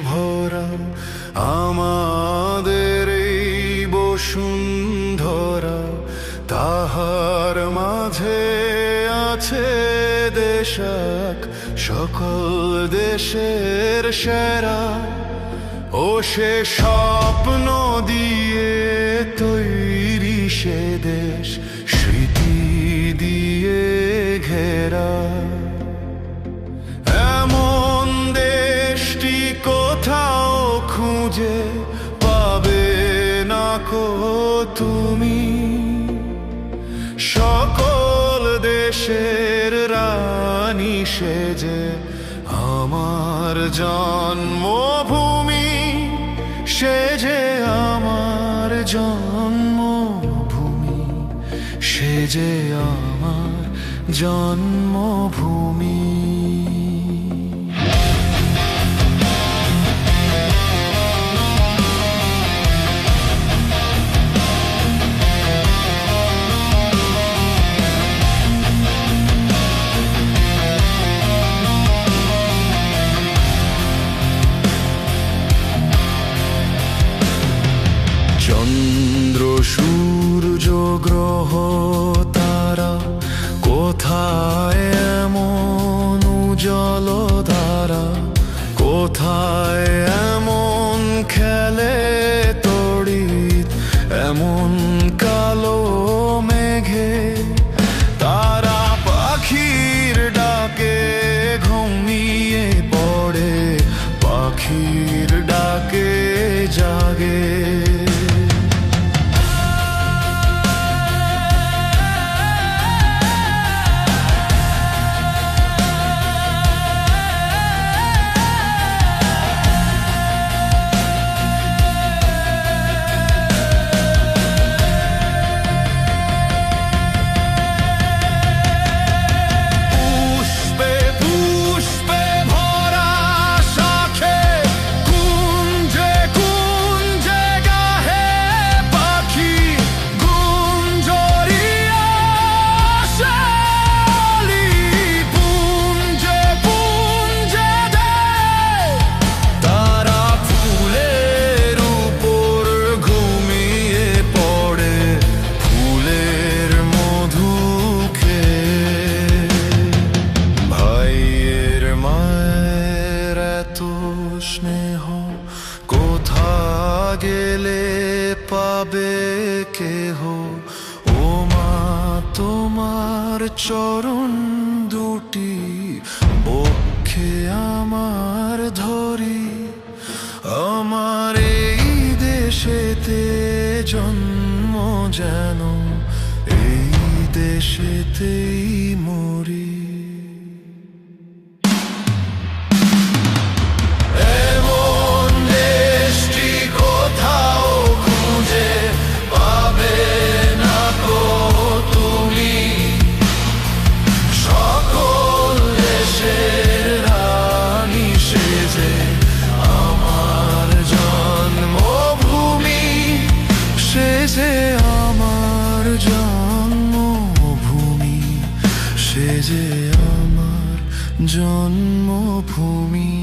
ভরা আমাদের এই বসুন্ধরা, তাহার মাঝে আছে দেশাক সকল দেশের সেরা। ও সে স্বপ্ন দিয়ে তৈরি সে দেশ, স্মৃতি দিয়ে ঘেরা। এমন দেশটি কোথাও খুঁজে পাবে না কো তুমি, সকল দেশের রানী সেজে আমার জন্মভূমি, সে যে আমার জন্মভূমি, সে যে আমার জন্মভূমি। চন্দ্র সূর্য গ্রহ তারা, কোথায় এমন উজ্জ্বল ধারা, কোথায় এমন খেলে তড়িৎ, এমন কালো মেঘে তারা পাখির ডাকে ঘুমিয়ে পড়ে, পাখির ডাকে জাগে। স্নেহ কোথা গেলে পাবে কেহ, ও মা তোমার চরণ দুটি বক্ষে আমার ধরি। আমার এই দেশেতে জন্ম যেন এই দেশেতেই মরি। সে আমার জন্মভূমি, সে যে আমার জন্মভূমি।